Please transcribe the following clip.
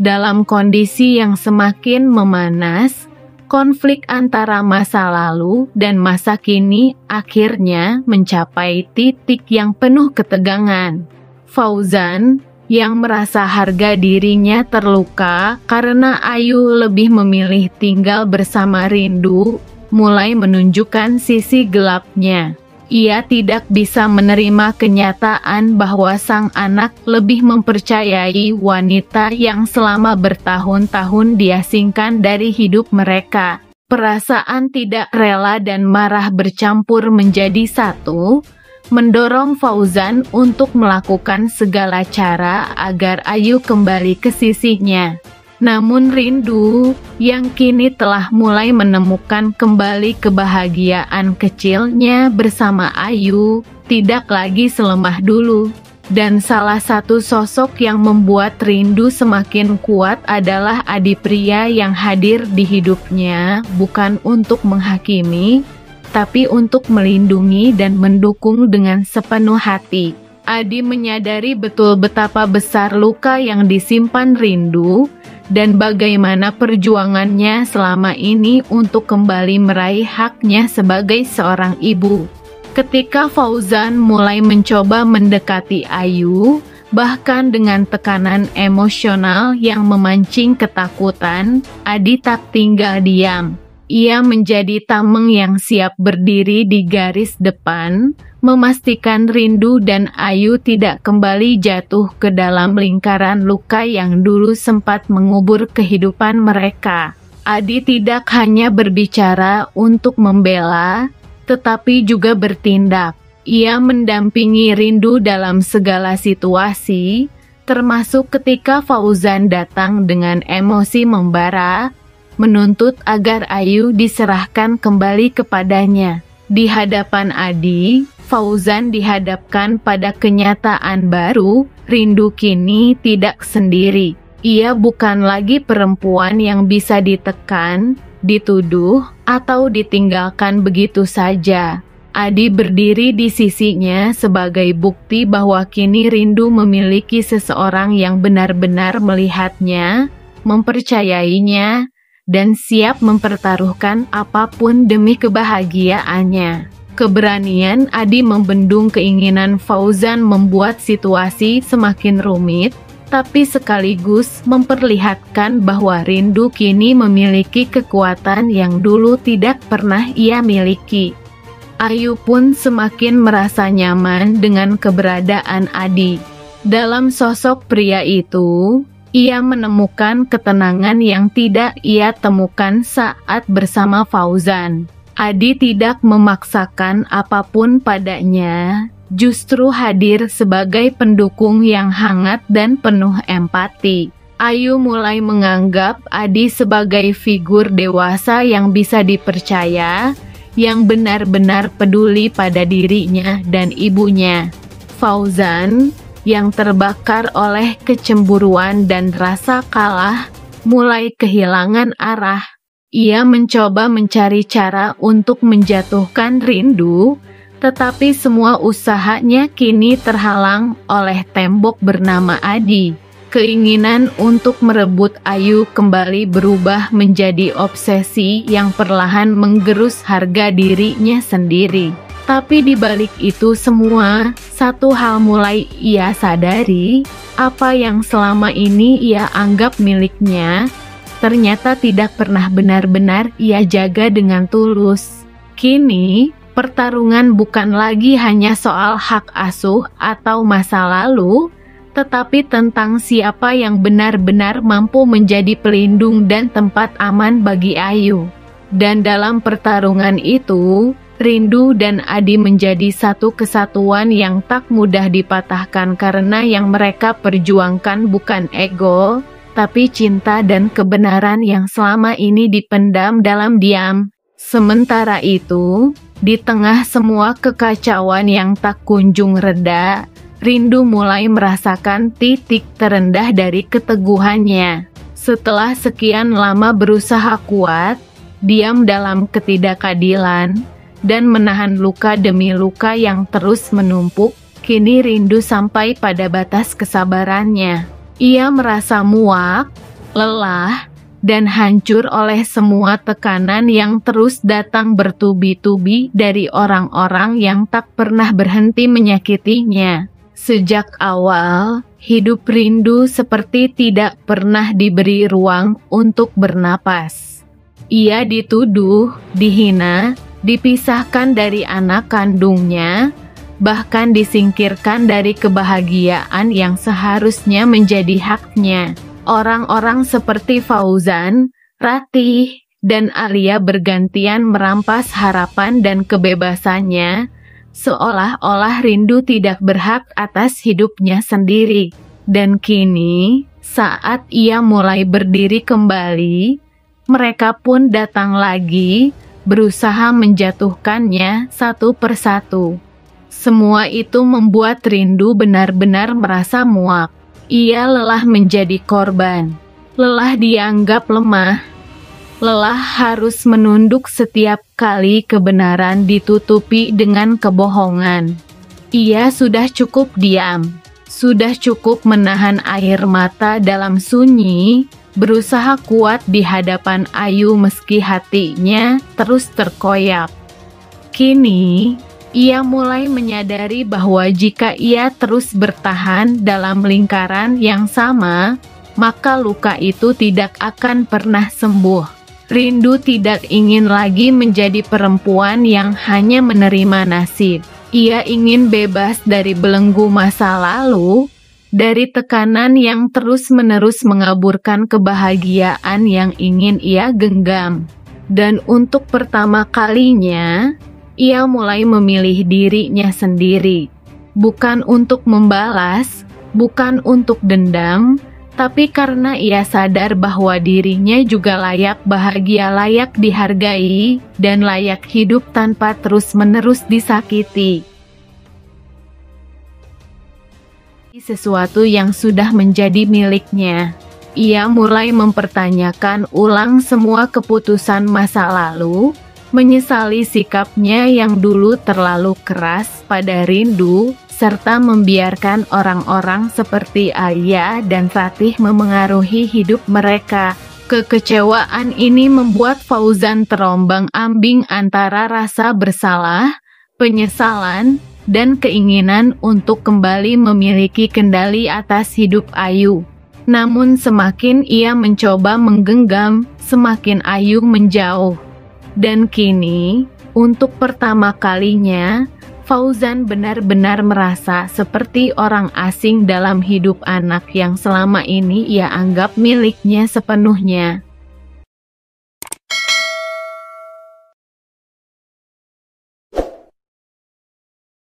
Dalam kondisi yang semakin memanas, konflik antara masa lalu dan masa kini akhirnya mencapai titik yang penuh ketegangan. Fauzan, yang merasa harga dirinya terluka karena Ayu lebih memilih tinggal bersama Rindu, mulai menunjukkan sisi gelapnya. Ia tidak bisa menerima kenyataan bahwa sang anak lebih mempercayai wanita yang selama bertahun-tahun diasingkan dari hidup mereka. Perasaan tidak rela dan marah bercampur menjadi satu, mendorong Fauzan untuk melakukan segala cara agar Ayu kembali ke sisinya. Namun Rindu, yang kini telah mulai menemukan kembali kebahagiaan kecilnya bersama Ayu, tidak lagi selemah dulu. Dan salah satu sosok yang membuat Rindu semakin kuat adalah adik pria yang hadir di hidupnya, bukan untuk menghakimi, tapi untuk melindungi dan mendukung dengan sepenuh hati. Adi menyadari betul betapa besar luka yang disimpan Rindu, dan bagaimana perjuangannya selama ini untuk kembali meraih haknya sebagai seorang ibu. Ketika Fauzan mulai mencoba mendekati Ayu, bahkan dengan tekanan emosional yang memancing ketakutan, Adi tak tinggal diam. Ia menjadi tameng yang siap berdiri di garis depan, memastikan Rindu dan Ayu tidak kembali jatuh ke dalam lingkaran luka yang dulu sempat mengubur kehidupan mereka. Adi tidak hanya berbicara untuk membela, tetapi juga bertindak. Ia mendampingi Rindu dalam segala situasi, termasuk ketika Fauzan datang dengan emosi membara, menuntut agar Ayu diserahkan kembali kepadanya. Di hadapan Adi, Fauzan dihadapkan pada kenyataan baru, Rindu kini tidak sendiri. Ia bukan lagi perempuan yang bisa ditekan, dituduh, atau ditinggalkan begitu saja. Adi berdiri di sisinya sebagai bukti bahwa kini Rindu memiliki seseorang yang benar-benar melihatnya, mempercayainya, dan siap mempertaruhkan apapun demi kebahagiaannya. Keberanian Adi membendung keinginan Fauzan membuat situasi semakin rumit, tapi sekaligus memperlihatkan bahwa Rindu kini memiliki kekuatan yang dulu tidak pernah ia miliki. Ayu pun semakin merasa nyaman dengan keberadaan Adi. Dalam sosok pria itu, ia menemukan ketenangan yang tidak ia temukan saat bersama Fauzan. Adi tidak memaksakan apapun padanya, justru hadir sebagai pendukung yang hangat dan penuh empati. Ayu mulai menganggap Adi sebagai figur dewasa yang bisa dipercaya, yang benar-benar peduli pada dirinya dan ibunya. Fauzan, yang terbakar oleh kecemburuan dan rasa kalah, mulai kehilangan arah. Ia mencoba mencari cara untuk menjatuhkan Rindu, tetapi semua usahanya kini terhalang oleh tembok bernama Adi. Keinginan untuk merebut Ayu kembali berubah menjadi obsesi yang perlahan menggerus harga dirinya sendiri. Tapi di balik itu semua, satu hal mulai ia sadari, apa yang selama ini ia anggap miliknya, ternyata tidak pernah benar-benar ia jaga dengan tulus. Kini, pertarungan bukan lagi hanya soal hak asuh atau masa lalu, tetapi tentang siapa yang benar-benar mampu menjadi pelindung dan tempat aman bagi Ayu. Dan dalam pertarungan itu, Rindu dan Adi menjadi satu kesatuan yang tak mudah dipatahkan karena yang mereka perjuangkan bukan ego, tapi cinta dan kebenaran yang selama ini dipendam dalam diam. Sementara itu, di tengah semua kekacauan yang tak kunjung reda, Rindu mulai merasakan titik terendah dari keteguhannya. Setelah sekian lama berusaha kuat, diam dalam ketidakadilan, dan menahan luka demi luka yang terus menumpuk, kini Rindu sampai pada batas kesabarannya. Ia merasa muak, lelah, dan hancur oleh semua tekanan yang terus datang bertubi-tubi dari orang-orang yang tak pernah berhenti menyakitinya. Sejak awal, hidup Rindu seperti tidak pernah diberi ruang untuk bernapas. Ia dituduh, dihina, dipisahkan dari anak kandungnya, bahkan disingkirkan dari kebahagiaan yang seharusnya menjadi haknya. Orang-orang seperti Fauzan, Ratih, dan Alia bergantian merampas harapan dan kebebasannya, seolah-olah Rindu tidak berhak atas hidupnya sendiri. Dan kini, saat ia mulai berdiri kembali, mereka pun datang lagi, berusaha menjatuhkannya satu persatu. Semua itu membuat Rindu benar-benar merasa muak. Ia lelah menjadi korban, lelah dianggap lemah, lelah harus menunduk setiap kali kebenaran ditutupi dengan kebohongan. Ia sudah cukup diam, sudah cukup menahan air mata dalam sunyi, berusaha kuat di hadapan Ayu meski hatinya terus terkoyak. Kini, ia mulai menyadari bahwa jika ia terus bertahan dalam lingkaran yang sama, maka luka itu tidak akan pernah sembuh. Rindu tidak ingin lagi menjadi perempuan yang hanya menerima nasib. Ia ingin bebas dari belenggu masa lalu, dari tekanan yang terus-menerus mengaburkan kebahagiaan yang ingin ia genggam. Dan untuk pertama kalinya, ia mulai memilih dirinya sendiri, bukan untuk membalas, bukan untuk dendam, tapi karena ia sadar bahwa dirinya juga layak bahagia, layak dihargai, dan layak hidup tanpa terus-menerus disakiti. Sesuatu yang sudah menjadi miliknya. Ia mulai mempertanyakan ulang semua keputusan masa lalu, menyesali sikapnya yang dulu terlalu keras pada Rindu, serta membiarkan orang-orang seperti Alia dan Ratih memengaruhi hidup mereka. Kekecewaan ini membuat Fauzan terombang-ambing antara rasa bersalah, penyesalan, dan keinginan untuk kembali memiliki kendali atas hidup Ayu. Namun semakin ia mencoba menggenggam, semakin Ayu menjauh. Dan kini, untuk pertama kalinya, Fauzan benar-benar merasa seperti orang asing dalam hidup anak yang selama ini ia anggap miliknya sepenuhnya.